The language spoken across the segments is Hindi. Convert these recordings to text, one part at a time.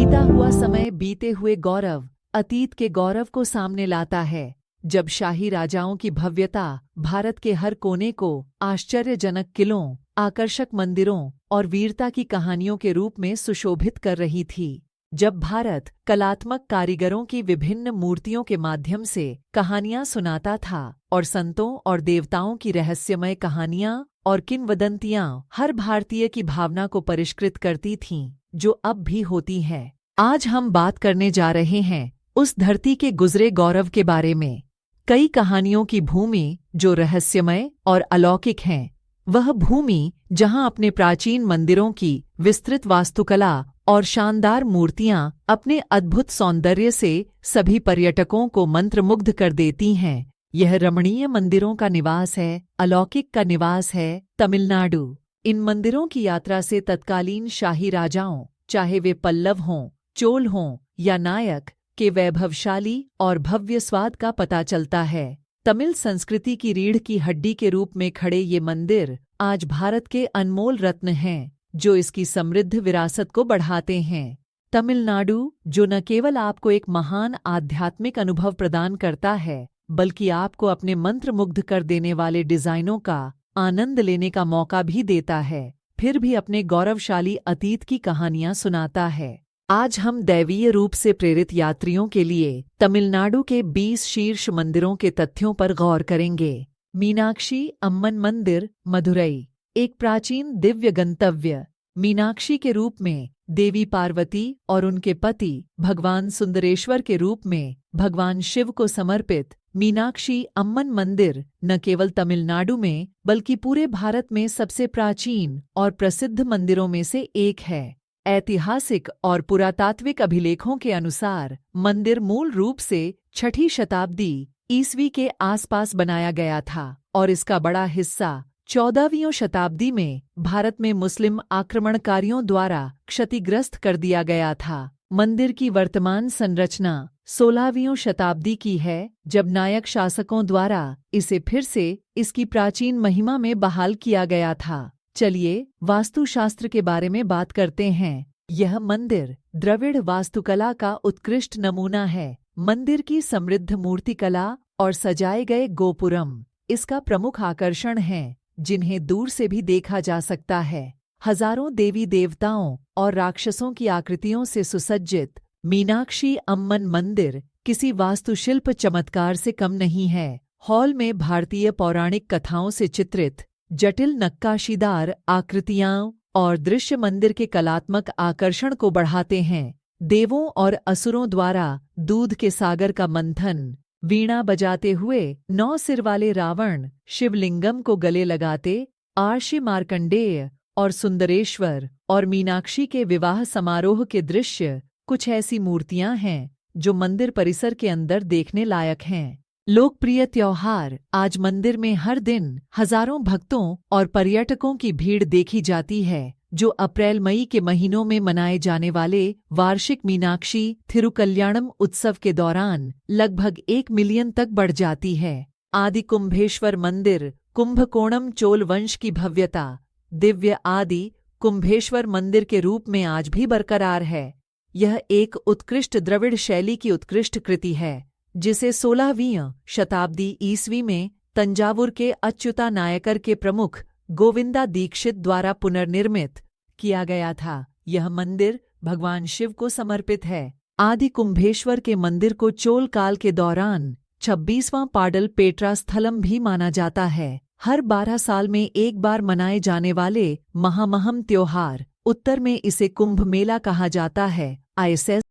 बीता हुआ समय बीते हुए गौरव, अतीत के गौरव को सामने लाता है। जब शाही राजाओं की भव्यता भारत के हर कोने को आश्चर्यजनक किलों, आकर्षक मंदिरों और वीरता की कहानियों के रूप में सुशोभित कर रही थी। जब भारत कलात्मक कारीगरों की विभिन्न मूर्तियों के माध्यम से कहानियां सुनाता था और संतों और देवताओं की रहस्यमय कहानियां और किंवदंतियां हर भारतीय की भावना को परिष्कृत करती थीं, जो अब भी होती हैं। आज हम बात करने जा रहे हैं उस धरती के गुजरे गौरव के बारे में। कई कहानियों की भूमि जो रहस्यमय और अलौकिक हैं, वह भूमि जहां अपने प्राचीन मंदिरों की विस्तृत वास्तुकला और शानदार मूर्तियां अपने अद्भुत सौंदर्य से सभी पर्यटकों को मंत्रमुग्ध कर देती हैं। यह रमणीय मंदिरों का निवास है, अलौकिक का निवास है तमिलनाडु। इन मंदिरों की यात्रा से तत्कालीन शाही राजाओं, चाहे वे पल्लव हों, चोल हों या नायक, के वैभवशाली और भव्य स्वाद का पता चलता है। तमिल संस्कृति की रीढ़ की हड्डी के रूप में खड़े ये मंदिर आज भारत के अनमोल रत्न हैं, जो इसकी समृद्ध विरासत को बढ़ाते हैं। तमिलनाडु, जो न केवल आपको एक महान आध्यात्मिक अनुभव प्रदान करता है, बल्कि आपको अपने मंत्रमुग्ध कर देने वाले डिजाइनों का आनंद लेने का मौका भी देता है, फिर भी अपने गौरवशाली अतीत की कहानियां सुनाता है। आज हम दैवीय रूप से प्रेरित यात्रियों के लिए तमिलनाडु के 20 शीर्ष मंदिरों के तथ्यों पर गौर करेंगे। मीनाक्षी अम्मन मंदिर, मदुरई, एक प्राचीन दिव्य गंतव्य। मीनाक्षी के रूप में देवी पार्वती और उनके पति भगवान सुंदरेश्वर के रूप में भगवान शिव को समर्पित मीनाक्षी अम्मन मंदिर न केवल तमिलनाडु में बल्कि पूरे भारत में सबसे प्राचीन और प्रसिद्ध मंदिरों में से एक है। ऐतिहासिक और पुरातात्विक अभिलेखों के अनुसार मंदिर मूल रूप से 6ठी शताब्दी ईस्वी के आसपास बनाया गया था और इसका बड़ा हिस्सा 14वीं शताब्दी में भारत में मुस्लिम आक्रमणकारियों द्वारा क्षतिग्रस्त कर दिया गया था। मंदिर की वर्तमान संरचना 16वीं शताब्दी की है, जब नायक शासकों द्वारा इसे फिर से इसकी प्राचीन महिमा में बहाल किया गया था। चलिए वास्तुशास्त्र के बारे में बात करते हैं। यह मंदिर द्रविड़ वास्तुकला का उत्कृष्ट नमूना है। मंदिर की समृद्ध मूर्तिकला और सजाए गए गोपुरम इसका प्रमुख आकर्षण हैं, जिन्हें दूर से भी देखा जा सकता है। हजारों देवी देवताओं और राक्षसों की आकृतियों से सुसज्जित मीनाक्षी अम्मन मंदिर किसी वास्तुशिल्प चमत्कार से कम नहीं है। हॉल में भारतीय पौराणिक कथाओं से चित्रित जटिल नक्काशीदार आकृतियां और दृश्य मंदिर के कलात्मक आकर्षण को बढ़ाते हैं। देवों और असुरों द्वारा दूध के सागर का मंथन, वीणा बजाते हुए 9 सिर वाले रावण, शिवलिंगम को गले लगाते आर्षि मार्कंडेय और सुंदरेश्वर और मीनाक्षी के विवाह समारोह के दृश्य कुछ ऐसी मूर्तियां हैं जो मंदिर परिसर के अंदर देखने लायक हैं। लोकप्रिय त्योहार। आज मंदिर में हर दिन हजारों भक्तों और पर्यटकों की भीड़ देखी जाती है, जो अप्रैल मई के महीनों में मनाए जाने वाले वार्षिक मीनाक्षी थिरुकल्याणम उत्सव के दौरान लगभग 1 मिलियन तक बढ़ जाती है। आदि कुंभेश्वर मंदिर, कुंभकोणम चोल वंश की भव्यता। दिव्य आदि कुंभेश्वर मंदिर के रूप में आज भी बरकरार है। यह एक उत्कृष्ट द्रविड़ शैली की उत्कृष्ट कृति है, जिसे 16वीं शताब्दी ईस्वी में तंजावुर के अच्युता नायकर के प्रमुख गोविंदा दीक्षित द्वारा पुनर्निर्मित किया गया था। यह मंदिर भगवान शिव को समर्पित है। आदि कुंभेश्वर के मंदिर को चोल काल के दौरान 26वां पाडल पेट्रा स्थलम भी माना जाता है। हर 12 साल में एक बार मनाए जाने वाले महामहम त्योहार, उत्तर में इसे कुंभ मेला कहा जाता है। आईएसएस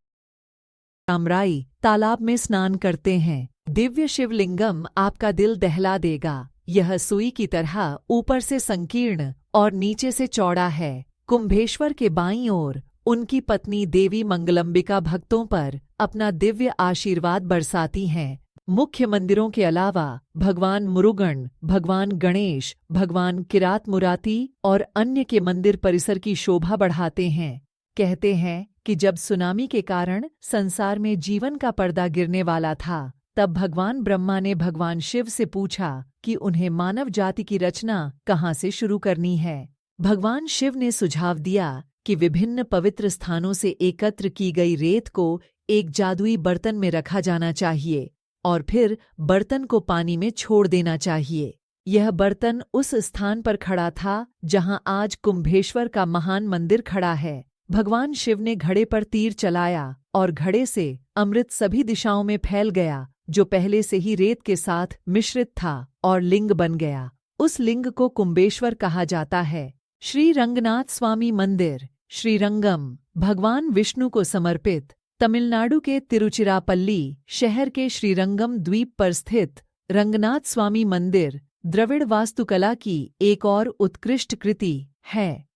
रामराई तालाब में स्नान करते हैं। दिव्य शिवलिंगम आपका दिल दहला देगा। यह सुई की तरह ऊपर से संकीर्ण और नीचे से चौड़ा है। कुंभेश्वर के बाईं ओर उनकी पत्नी देवी मंगलम्बिका भक्तों पर अपना दिव्य आशीर्वाद बरसाती हैं। मुख्य मंदिरों के अलावा भगवान मुरुगन, भगवान गणेश, भगवान किरात मुराती और अन्य के मंदिर परिसर की शोभा बढ़ाते हैं। कहते हैं कि जब सुनामी के कारण संसार में जीवन का पर्दा गिरने वाला था, तब भगवान ब्रह्मा ने भगवान शिव से पूछा कि उन्हें मानव जाति की रचना कहाँ से शुरू करनी है। भगवान शिव ने सुझाव दिया कि विभिन्न पवित्र स्थानों से एकत्र की गई रेत को एक जादुई बर्तन में रखा जाना चाहिए और फिर बर्तन को पानी में छोड़ देना चाहिए। यह बर्तन उस स्थान पर खड़ा था जहां आज कुंभेश्वर का महान मंदिर खड़ा है। भगवान शिव ने घड़े पर तीर चलाया और घड़े से अमृत सभी दिशाओं में फैल गया, जो पहले से ही रेत के साथ मिश्रित था और लिंग बन गया। उस लिंग को कुंभेश्वर कहा जाता है। श्री रंगनाथ स्वामी मंदिर श्रीरंगम भगवान विष्णु को समर्पित तमिलनाडु के तिरुचिरापल्ली शहर के श्रीरंगम द्वीप पर स्थित रंगनाथ स्वामी मंदिर द्रविड़ वास्तुकला की एक और उत्कृष्ट कृति है।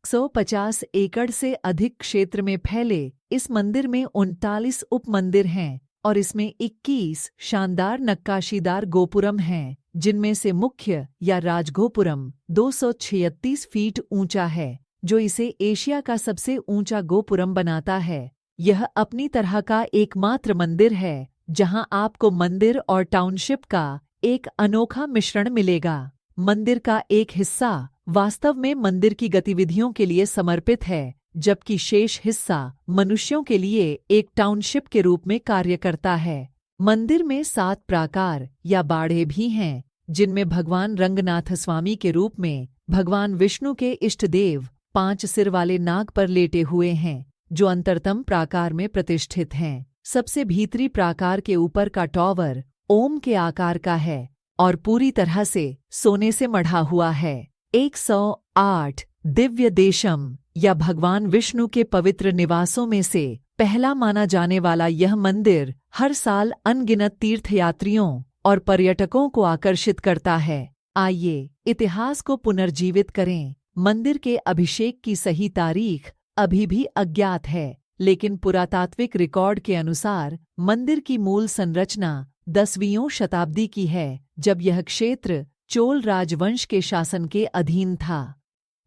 150 एकड़ से अधिक क्षेत्र में फैले इस मंदिर में 39 उप मंदिर हैं और इसमें 21 शानदार नक्काशीदार गोपुरम हैं, जिनमें से मुख्य या राजगोपुरम 236 फीट ऊंचा है, जो इसे एशिया का सबसे ऊंचा गोपुरम बनाता है। यह अपनी तरह का एकमात्र मंदिर है जहां आपको मंदिर और टाउनशिप का एक अनोखा मिश्रण मिलेगा। मंदिर का एक हिस्सा वास्तव में मंदिर की गतिविधियों के लिए समर्पित है, जबकि शेष हिस्सा मनुष्यों के लिए एक टाउनशिप के रूप में कार्य करता है। मंदिर में 7 प्राकार या बाड़े भी हैं, जिनमें भगवान रंगनाथ स्वामी के रूप में भगवान विष्णु के इष्ट देव 5 सिर वाले नाग पर लेटे हुए हैं, जो अंतरतम प्राकार में प्रतिष्ठित हैं। सबसे भीतरी प्राकार के ऊपर का टॉवर ओम के आकार का है और पूरी तरह से सोने से मढ़ा हुआ है। 108 दिव्य देशम या भगवान विष्णु के पवित्र निवासों में से पहला माना जाने वाला यह मंदिर हर साल अनगिनत तीर्थयात्रियों और पर्यटकों को आकर्षित करता है। आइए इतिहास को पुनर्जीवित करें। मंदिर के अभिषेक की सही तारीख अभी भी अज्ञात है, लेकिन पुरातात्विक रिकॉर्ड के अनुसार मंदिर की मूल संरचना 10वीं शताब्दी की है, जब यह क्षेत्र चोल राजवंश के शासन के अधीन था।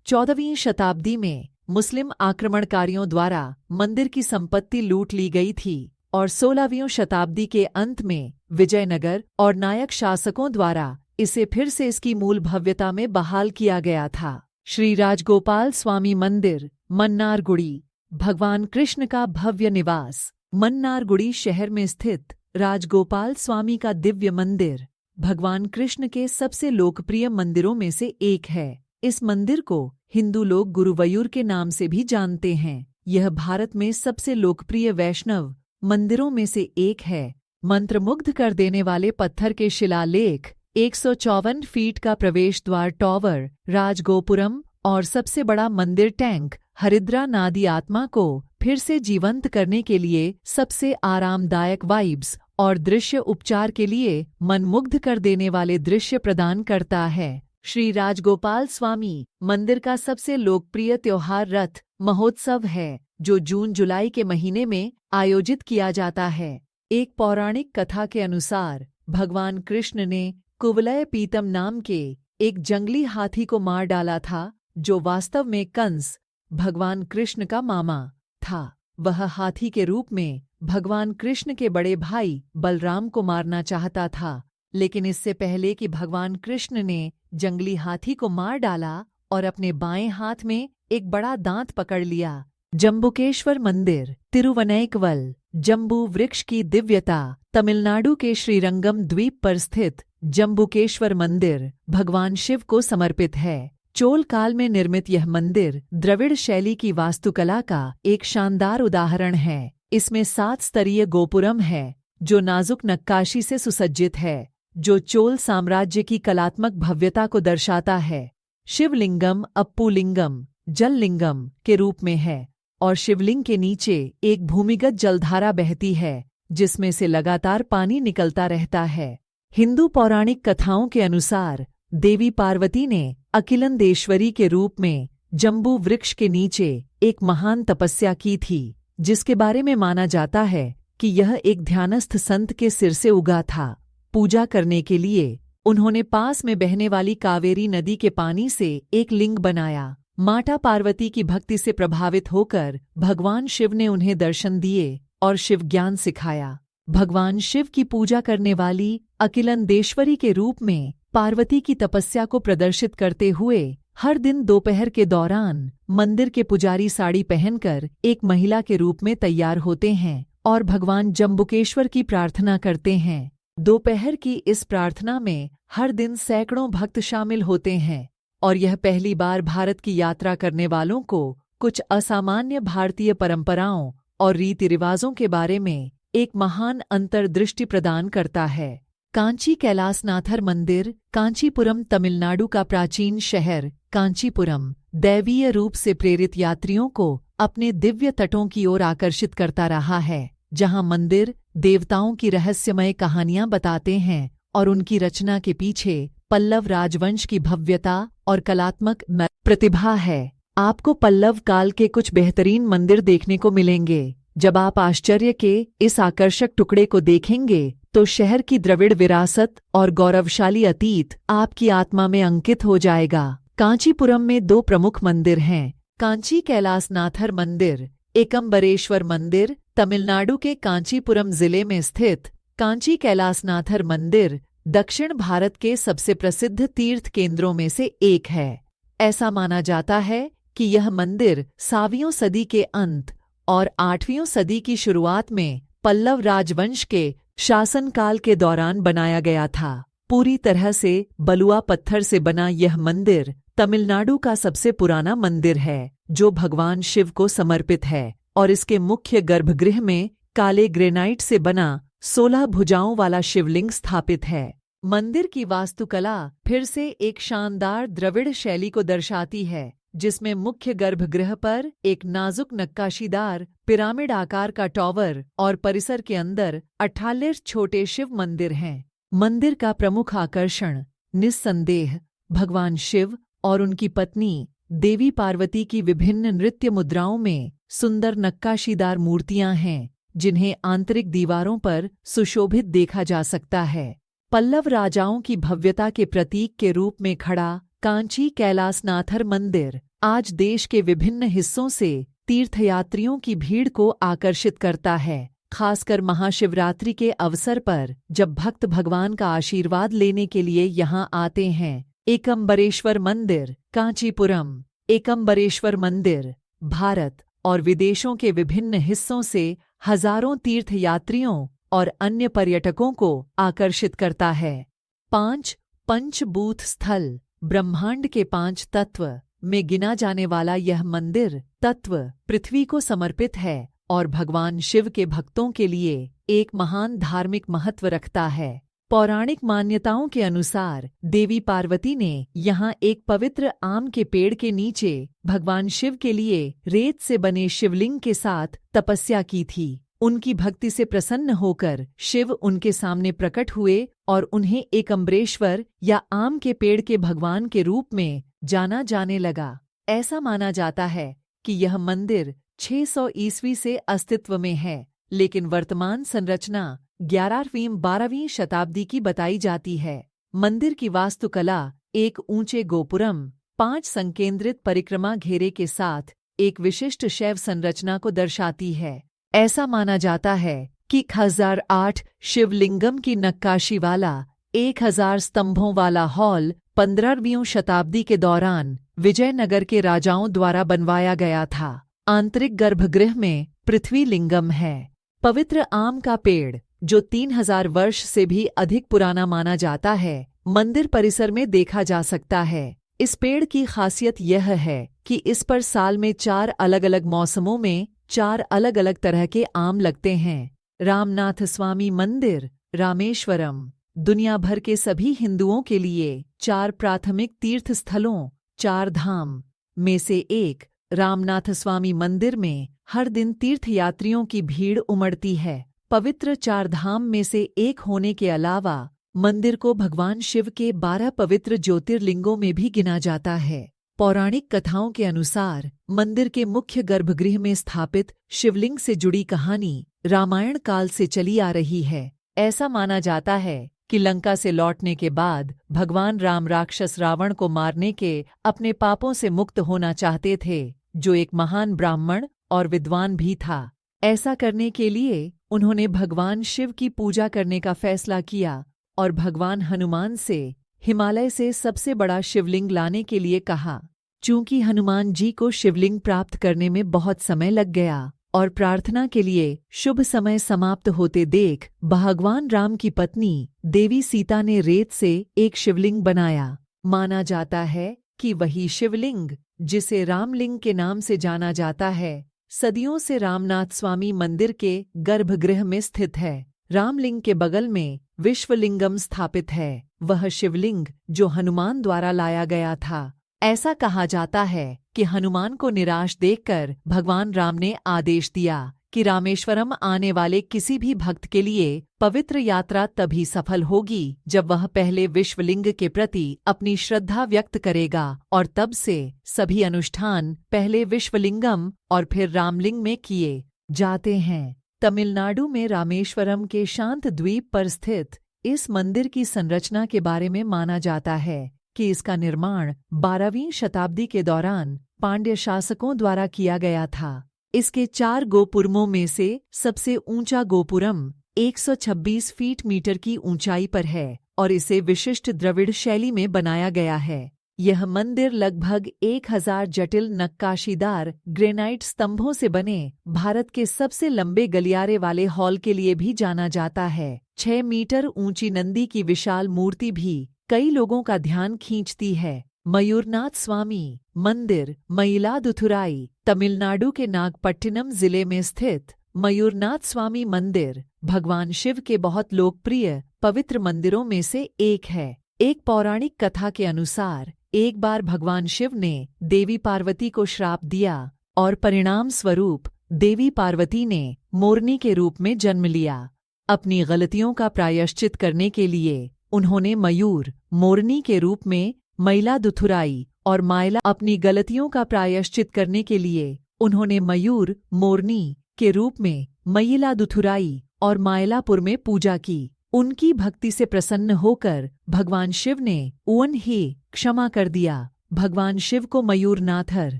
14वीं शताब्दी में मुस्लिम आक्रमणकारियों द्वारा मंदिर की संपत्ति लूट ली गई थी और 16वीं शताब्दी के अंत में विजयनगर और नायक शासकों द्वारा इसे फिर से इसकी मूल भव्यता में बहाल किया गया था। श्री राजगोपाल स्वामी मंदिर मन्नारगुडी भगवान कृष्ण का भव्य निवास। मन्नारगुडी शहर में स्थित राजगोपाल स्वामी का दिव्य मंदिर भगवान कृष्ण के सबसे लोकप्रिय मंदिरों में से एक है। इस मंदिर को हिंदू लोग गुरुवयूर के नाम से भी जानते हैं। यह भारत में सबसे लोकप्रिय वैष्णव मंदिरों में से एक है। मंत्रमुग्ध कर देने वाले पत्थर के शिलालेख, 154 फीट का प्रवेश द्वार टॉवर, राजगोपुरम और सबसे बड़ा मंदिर टैंक हरिद्रा नादी आत्मा को फिर से जीवंत करने के लिए सबसे आरामदायक वाइब्स और दृश्य उपचार के लिए मनमुग्ध कर देने वाले दृश्य प्रदान करता है। श्री राजगोपाल स्वामी मंदिर का सबसे लोकप्रिय त्योहार रथ महोत्सव है, जो जून-जुलाई के महीने में आयोजित किया जाता है। एक पौराणिक कथा के अनुसार भगवान कृष्ण ने कुवलय पीतम नाम के एक जंगली हाथी को मार डाला था, जो वास्तव में कंस भगवान कृष्ण का मामा था। वह हाथी के रूप में भगवान कृष्ण के बड़े भाई बलराम को मारना चाहता था, लेकिन इससे पहले कि भगवान कृष्ण ने जंगली हाथी को मार डाला और अपने बाएं हाथ में एक बड़ा दांत पकड़ लिया। जम्बुकेश्वर मंदिर तिरुवनैकवल जम्बू वृक्ष की दिव्यता। तमिलनाडु के श्रीरंगम द्वीप पर स्थित जम्बुकेश्वर मंदिर भगवान शिव को समर्पित है। चोल काल में निर्मित यह मंदिर द्रविड़ शैली की वास्तुकला का एक शानदार उदाहरण है। इसमें 7 स्तरीय गोपुरम है, जो नाजुक नक्काशी से सुसज्जित है, जो चोल साम्राज्य की कलात्मक भव्यता को दर्शाता है। शिवलिंगम अप्पुलिंगम जललिंगम के रूप में है और शिवलिंग के नीचे एक भूमिगत जलधारा बहती है, जिसमें से लगातार पानी निकलता रहता है। हिंदू पौराणिक कथाओं के अनुसार देवी पार्वती ने अखिलंदेश्वरी के रूप में जम्बू वृक्ष के नीचे एक महान तपस्या की थी, जिसके बारे में माना जाता है कि यह एक ध्यानस्थ संत के सिर से उगा था। पूजा करने के लिए उन्होंने पास में बहने वाली कावेरी नदी के पानी से एक लिंग बनाया। माता पार्वती की भक्ति से प्रभावित होकर भगवान शिव ने उन्हें दर्शन दिए और शिव ज्ञान सिखाया। भगवान शिव की पूजा करने वाली अखिलंदेश्वरी के रूप में पार्वती की तपस्या को प्रदर्शित करते हुए हर दिन दोपहर के दौरान मंदिर के पुजारी साड़ी पहनकर एक महिला के रूप में तैयार होते हैं और भगवान जम्बुकेश्वर की प्रार्थना करते हैं। दोपहर की इस प्रार्थना में हर दिन सैकड़ों भक्त शामिल होते हैं और यह पहली बार भारत की यात्रा करने वालों को कुछ असामान्य भारतीय परंपराओं और रीति रिवाजों के बारे में एक महान अंतर्दृष्टि प्रदान करता है। कांची कैलासनाथर मंदिर कांचीपुरम तमिलनाडु का प्राचीन शहर कांचीपुरम दैवीय रूप से प्रेरित यात्रियों को अपने दिव्य तटों की ओर आकर्षित करता रहा है, जहां मंदिर देवताओं की रहस्यमय कहानियां बताते हैं और उनकी रचना के पीछे पल्लव राजवंश की भव्यता और कलात्मक प्रतिभा है। आपको पल्लव काल के कुछ बेहतरीन मंदिर देखने को मिलेंगे। जब आप आश्चर्य के इस आकर्षक टुकड़े को देखेंगे तो शहर की द्रविड़ विरासत और गौरवशाली अतीत आपकी आत्मा में अंकित हो जाएगा। कांचीपुरम में दो प्रमुख मंदिर हैं, कांची कैलासनाथर मंदिर, एकम्बरेश्वर मंदिर। तमिलनाडु के कांचीपुरम जिले में स्थित कांची कैलासनाथर मंदिर दक्षिण भारत के सबसे प्रसिद्ध तीर्थ केंद्रों में से एक है। ऐसा माना जाता है कि यह मंदिर 7वीं सदी के अंत और 8वीं सदी की शुरुआत में पल्लव राजवंश के शासनकाल के दौरान बनाया गया था। पूरी तरह से बलुआ पत्थर से बना यह मंदिर तमिलनाडु का सबसे पुराना मंदिर है, जो भगवान शिव को समर्पित है और इसके मुख्य गर्भगृह में काले ग्रेनाइट से बना 16 भुजाओं वाला शिवलिंग स्थापित है। मंदिर की वास्तुकला फिर से एक शानदार द्रविड़ शैली को दर्शाती है, जिसमें मुख्य गर्भगृह पर एक नाजुक नक्काशीदार पिरामिड आकार का टॉवर और परिसर के अंदर 48 छोटे शिव मंदिर हैं। मंदिर का प्रमुख आकर्षण निस्संदेह भगवान शिव और उनकी पत्नी देवी पार्वती की विभिन्न नृत्य मुद्राओं में सुंदर नक्काशीदार मूर्तियां हैं, जिन्हें आंतरिक दीवारों पर सुशोभित देखा जा सकता है। पल्लव राजाओं की भव्यता के प्रतीक के रूप में खड़ा कांची कैलासनाथर मंदिर आज देश के विभिन्न हिस्सों से तीर्थयात्रियों की भीड़ को आकर्षित करता है, खासकर महाशिवरात्रि के अवसर पर जब भक्त भगवान का आशीर्वाद लेने के लिए यहाँ आते हैं। एकम्बरेश्वर मंदिर कांचीपुरम एकम्बरेश्वर मंदिर भारत और विदेशों के विभिन्न हिस्सों से हजारों तीर्थयात्रियों और अन्य पर्यटकों को आकर्षित करता है। 5 पंचभूत स्थल ब्रह्मांड के 5 तत्व में गिना जाने वाला यह मंदिर तत्व पृथ्वी को समर्पित है और भगवान शिव के भक्तों के लिए एक महान धार्मिक महत्व रखता है। पौराणिक मान्यताओं के अनुसार देवी पार्वती ने यहाँ एक पवित्र आम के पेड़ के नीचे भगवान शिव के लिए रेत से बने शिवलिंग के साथ तपस्या की थी। उनकी भक्ति से प्रसन्न होकर शिव उनके सामने प्रकट हुए और उन्हें एकम्बरेश्वर या आम के पेड़ के भगवान के रूप में जाना जाने लगा। ऐसा माना जाता है कि यह मंदिर 600 ईस्वी से अस्तित्व में है, लेकिन वर्तमान संरचना 11वीं-12वीं शताब्दी की बताई जाती है। मंदिर की वास्तुकला एक ऊंचे गोपुरम 5 संकेंद्रित परिक्रमा घेरे के साथ एक विशिष्ट शैव संरचना को दर्शाती है। ऐसा माना जाता है कि 1008 शिवलिंगम की नक्काशी वाला 1000 स्तंभों वाला हॉल 15वीं शताब्दी के दौरान विजयनगर के राजाओं द्वारा बनवाया गया था। आंतरिक गर्भगृह में पृथ्वी लिंगम है। पवित्र आम का पेड़, जो 3000 वर्ष से भी अधिक पुराना माना जाता है, मंदिर परिसर में देखा जा सकता है। इस पेड़ की खासियत यह है कि इस पर साल में 4 अलग अलग मौसमों में 4 अलग अलग तरह के आम लगते हैं। रामनाथ स्वामी मंदिर रामेश्वरम दुनिया भर के सभी हिंदुओं के लिए 4 प्राथमिक तीर्थ स्थलों 4 धाम में से एक रामनाथ स्वामी मंदिर में हर दिन तीर्थयात्रियों की भीड़ उमड़ती है। पवित्र 4 धाम में से एक होने के अलावा मंदिर को भगवान शिव के 12 पवित्र ज्योतिर्लिंगों में भी गिना जाता है। पौराणिक कथाओं के अनुसार मंदिर के मुख्य गर्भगृह में स्थापित शिवलिंग से जुड़ी कहानी रामायण काल से चली आ रही है। ऐसा माना जाता है कि लंका से लौटने के बाद भगवान राम राक्षस रावण को मारने के अपने पापों से मुक्त होना चाहते थे, जो एक महान ब्राह्मण और विद्वान भी था। ऐसा करने के लिए उन्होंने भगवान शिव की पूजा करने का फैसला किया और भगवान हनुमान से हिमालय से सबसे बड़ा शिवलिंग लाने के लिए कहा। चूंकि हनुमान जी को शिवलिंग प्राप्त करने में बहुत समय लग गया और प्रार्थना के लिए शुभ समय समाप्त होते देख भगवान राम की पत्नी देवी सीता ने रेत से एक शिवलिंग बनाया। माना जाता है कि वही शिवलिंग, जिसे रामलिंग के नाम से जाना जाता है, सदियों से रामनाथ स्वामी मंदिर के गर्भगृह में स्थित है। रामलिंग के बगल में विश्वलिंगम स्थापित है, वह शिवलिंग जो हनुमान द्वारा लाया गया था। ऐसा कहा जाता है कि हनुमान को निराश देखकर भगवान राम ने आदेश दिया कि रामेश्वरम आने वाले किसी भी भक्त के लिए पवित्र यात्रा तभी सफल होगी जब वह पहले विश्वलिंग के प्रति अपनी श्रद्धा व्यक्त करेगा, और तब से सभी अनुष्ठान पहले विश्वलिंगम और फिर रामलिंग में किए जाते हैं। तमिलनाडु में रामेश्वरम के शांत द्वीप पर स्थित इस मंदिर की संरचना के बारे में माना जाता है कि इसका निर्माण 12वीं शताब्दी के दौरान पांड्य शासकों द्वारा किया गया था। इसके 4 गोपुरमों में से सबसे ऊंचा गोपुरम 126 फीट मीटर की ऊंचाई पर है और इसे विशिष्ट द्रविड़ शैली में बनाया गया है। यह मंदिर लगभग 1000 जटिल नक्काशीदार ग्रेनाइट स्तंभों से बने भारत के सबसे लंबे गलियारे वाले हॉल के लिए भी जाना जाता है। 6 मीटर ऊंची नंदी की विशाल मूर्ति भी कई लोगों का ध्यान खींचती है। मयूरनाथ स्वामी मंदिर मयिलादुथुराई तमिलनाडु के नागपट्टिनम जिले में स्थित मयूरनाथ स्वामी मंदिर भगवान शिव के बहुत लोकप्रिय पवित्र मंदिरों में से एक है। एक पौराणिक कथा के अनुसार एक बार भगवान शिव ने देवी पार्वती को श्राप दिया और परिणाम स्वरूप देवी पार्वती ने मोरनी के रूप में जन्म लिया। अपनी गलतियों का प्रायश्चित करने के लिए उन्होंने मयूर मोरनी के रूप में मयिलादुथुराई और मायला अपनी गलतियों का प्रायश्चित करने के लिए उन्होंने मयूर मोरनी के रूप में मयिलादुथुराई और मायलापुर में पूजा की। उनकी भक्ति से प्रसन्न होकर भगवान शिव ने उन्हें क्षमा कर दिया। भगवान शिव को मयूरनाथर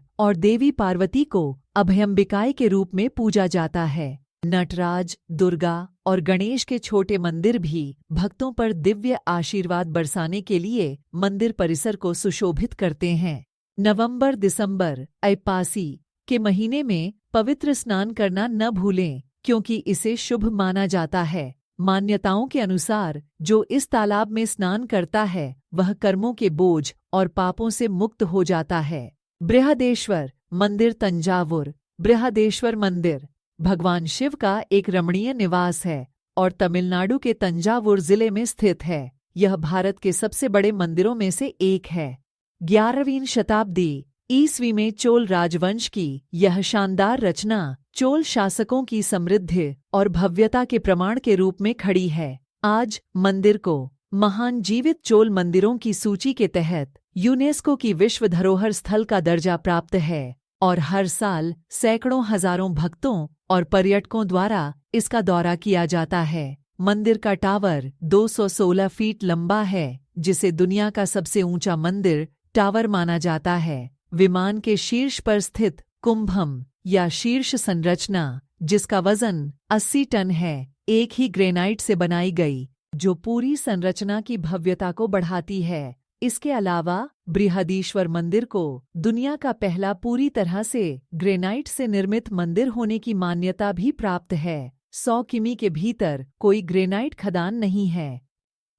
और देवी पार्वती को अभयंबिकाई के रूप में पूजा जाता है। नटराज, दुर्गा और गणेश के छोटे मंदिर भी भक्तों पर दिव्य आशीर्वाद बरसाने के लिए मंदिर परिसर को सुशोभित करते हैं। नवंबर-दिसंबर ऐपासी के महीने में पवित्र स्नान करना न भूलें, क्योंकि इसे शुभ माना जाता है। मान्यताओं के अनुसार जो इस तालाब में स्नान करता है वह कर्मों के बोझ और पापों से मुक्त हो जाता है। बृहदेश्वर मंदिर तंजावुर बृहदेश्वर मंदिर भगवान शिव का एक रमणीय निवास है और तमिलनाडु के तंजावुर जिले में स्थित है। यह भारत के सबसे बड़े मंदिरों में से एक है। 11वीं शताब्दी ईस्वी में चोल राजवंश की यह शानदार रचना चोल शासकों की समृद्धि और भव्यता के प्रमाण के रूप में खड़ी है। आज मंदिर को महान जीवित चोल मंदिरों की सूची के तहत यूनेस्को की विश्व धरोहर स्थल का दर्जा प्राप्त है और हर साल सैकड़ों हजारों भक्तों और पर्यटकों द्वारा इसका दौरा किया जाता है। मंदिर का टावर 216 फीट लंबा है, जिसे दुनिया का सबसे ऊंचा मंदिर टावर माना जाता है। विमान के शीर्ष पर स्थित कुंभम या शीर्ष संरचना, जिसका वजन 80 टन है, एक ही ग्रेनाइट से बनाई गई, जो पूरी संरचना की भव्यता को बढ़ाती है। इसके अलावा बृहदीश्वर मंदिर को दुनिया का पहला पूरी तरह से ग्रेनाइट से निर्मित मंदिर होने की मान्यता भी प्राप्त है। 100 किमी के भीतर कोई ग्रेनाइट खदान नहीं है।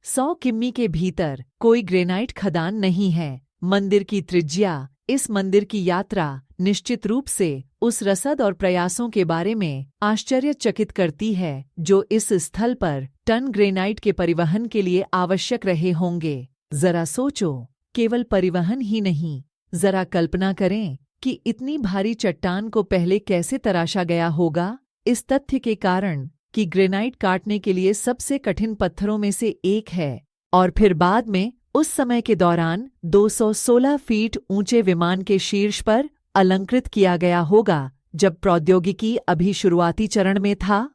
100 किमी के भीतर कोई ग्रेनाइट खदान नहीं है। मंदिर की त्रिज्या इस मंदिर की यात्रा निश्चित रूप से उस रसद और प्रयासों के बारे में आश्चर्यचकित करती है जो इस स्थल पर टन ग्रेनाइट के परिवहन के लिए आवश्यक रहे होंगे। जरा सोचो, केवल परिवहन ही नहीं, जरा कल्पना करें कि इतनी भारी चट्टान को पहले कैसे तराशा गया होगा। इस तथ्य के कारण कि ग्रेनाइट काटने के लिए सबसे कठिन पत्थरों में से एक है, और फिर बाद में उस समय के दौरान 216 फीट ऊंचे विमान के शीर्ष पर अलंकृत किया गया होगा, जब प्रौद्योगिकी अभी शुरुआती चरण में था।